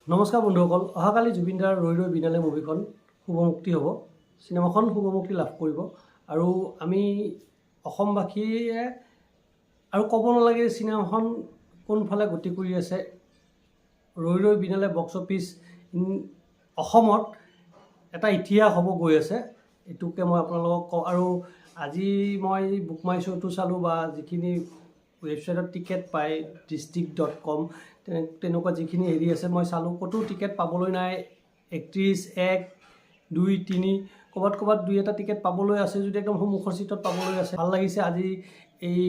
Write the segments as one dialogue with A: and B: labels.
A: নমস্কাৰ বন্ধুসকল, অহাকালি জুবিনদাৰ ৰৈ ৰৈ বিনালে মুভিখন শুভমুক্তি হ'ব। চিনেমাখন শুভমুক্তি লাভ কৰিব আৰু আমি অসমবাসীয়ে আৰু ক'ব নালাগে চিনেমাখন কোনফালে গতি কৰি আছে। ৰৈ ৰৈ বিনালে বক্স অফিচ অসমত এটা ইতিহাস হ'ব গৈ আছে, এইটোকে মই আপোনালোকক কওঁ। আৰু আজি মই বুক মাই শ্ব'টো চালোঁ বা যিখিনি ৱেবছাইটত টিকেট পায় district.com তেনেকুৱা যিখিনি হেৰি আছে মই চালোঁ, ক'তো টিকেট পাবলৈ নাই। 31, 1, 2, 3 ক'ৰবাত দুই এটা টিকেট পাবলৈ আছে যদি একদম সন্মুখৰ চিটত পাবলৈ আছে। ভাল লাগিছে আজি এই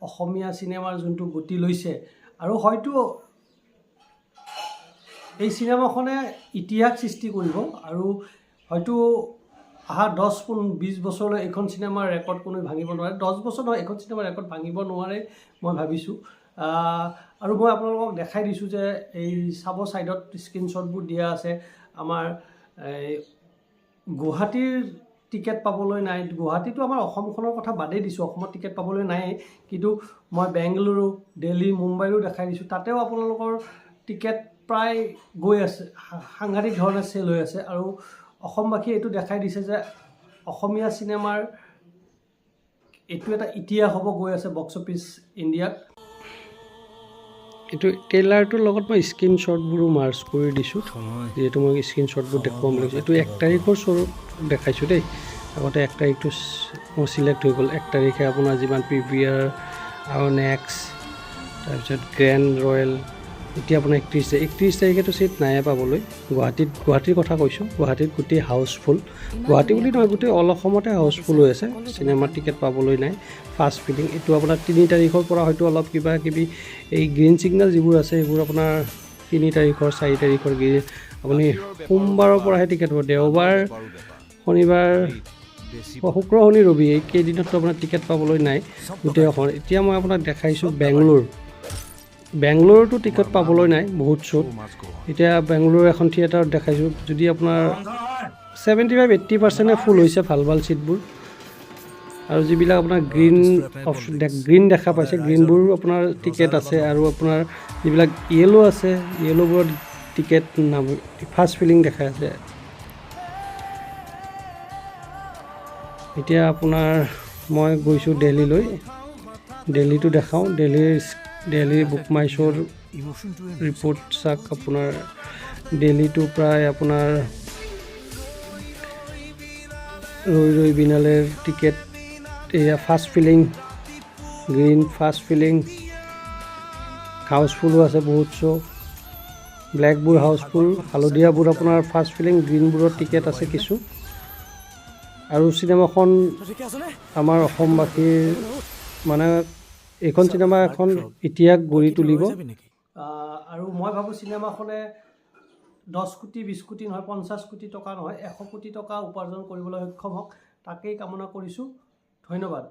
A: অসমীয়া চিনেমাৰ যোনটো গতি লৈছে আৰু হয়তো এই চিনেমাখনে ইতিহাস সৃষ্টি কৰিব আৰু হয়তো অহা 10-20 বছৰলৈ এইখন চিনেমাৰ ৰেকৰ্ড কোনো ভাঙিব নোৱাৰে। 10 বছৰ নহয়, এইখন চিনেমাৰ ৰেকৰ্ড ভাঙিব নোৱাৰে মই ভাবিছোঁ। আৰু মই আপোনালোকক দেখাই দিছোঁ যে এই চাব ছাইডত স্ক্ৰীনশ্বটবোৰ দিয়া আছে। আমাৰ গুৱাহাটীৰ টিকেট পাবলৈ নাই। গুৱাহাটীটো আমাৰ অসমখনৰ কথা বাদেই দিছোঁ, অসমত টিকেট পাবলৈ নাই। কিন্তু মই বেংগালুৰু, দিল্লী, মুম্বাইৰো দেখাই দিছোঁ, তাতেও আপোনালোকৰ টিকেট প্ৰায় গৈ আছে, সাংঘাতিক ধৰণে চেল হৈ আছে। আৰু অসমবাসীয়ে এইটো দেখাই দিছে যে অসমীয়া চিনেমাৰ এইটো এটা ইতিহাস হ'ব গৈ আছে বক্স অফিচ ইণ্ডিয়াত। এইটো ট্ৰেইলাৰটোৰ লগত মই স্ক্ৰীনশ্বটবোৰো মাৰ্চ কৰি দিছোঁ, যিহেতু মই স্ক্ৰীনশ্বটবোৰ দেখুৱাম বুলি কৈছোঁ। এইটো 1 তাৰিখৰ শ্ব'ত দেখাইছোঁ দেই। আগতে 1 তাৰিখটো মোৰ চিলেক্ট হৈ গ'ল। 1 তাৰিখে আপোনাৰ যিমান PVR আৰু নেক্সট, তাৰপিছত গ্ৰেণ্ড ৰয়েল, এতিয়া আপোনাৰ 31 তাৰিখেতো চিট নাইয়ে পাবলৈ। গুৱাহাটীৰ কথা কৈছোঁ, গুৱাহাটীত গোটেই হাউচফুল। গুৱাহাটী বুলি নহয়, গোটেই অল অসমতে হাউচফুল হৈ আছে। চিনেমাৰ টিকেট পাবলৈ নাই। ফাৰ্ষ্ট ফিলিং এইটো আপোনাৰ 3 তাৰিখৰ পৰা হয়তো অলপ কিবা কিবি এই গ্ৰীণ ছিগনেল যিবোৰ আছে সেইবোৰ আপোনাৰ 3 তাৰিখৰ 4 তাৰিখৰ আপুনি সোমবাৰৰ পৰাহে টিকেট হ'ব। দেওবাৰ, শনিবাৰ, শুক্ৰ, শনি, ৰবি এই কেইদিনতো আপোনাৰ টিকেট পাবলৈ নাই গোটেই অসমত। এতিয়া মই আপোনাক দেখাইছোঁ বেংগলোৰতো টিকেট পাবলৈ নাই বহুত শ্ব'ত। এতিয়া বেংগলোৰ এখন থিয়েটাৰত দেখাইছোঁ, যদি আপোনাৰ 75-80% ফুল হৈছে ভাল চিটবোৰ। আৰু যিবিলাক আপোনাৰ গ্ৰীণ দেখা পাইছে, গ্ৰীণবোৰ আপোনাৰ টিকেট আছে। আৰু আপোনাৰ যিবিলাক য়েল্ল' আছে, য়েল্ল'বোৰত টিকেট ফাৰ্ষ্ট ফিলিং দেখাই আছে। এতিয়া আপোনাৰ মই গৈছোঁ দিল্লীলৈ, দিল্লীটো দেখাওঁ। দিল্লীৰ বুক মাই শ্ব'ৰ ৰিপৰ্ট চাওক আপোনাৰ। দিল্লীটো প্ৰায় আপোনাৰ ৰৈ ৰৈ বিনালেৰ টিকেট এয়া fast filling, green fast filling, হাউচফুলো আছে বহুত শ্ব'। ব্লেকবোৰ হাউচফুল, হালধীয়াবোৰ আপোনাৰ ফাৰ্ষ্ট ফিলিং, গ্ৰীণবোৰৰ টিকেট আছে কিছু। আৰু চিনেমাখন আমাৰ অসমবাসীৰ মানে এইখন চিনেমা এখন ইতিহাস গঢ়ি তুলিব। আৰু মই ভাবোঁ চিনেমাখনে 10 কোটি 20 কোটি নহয়, 50 কোটি টকা নহয়, 100 কোটি টকা উপাৰ্জন কৰিবলৈ সক্ষম হওক, তাকেই কামনা কৰিছোঁ। ধন্যবাদ।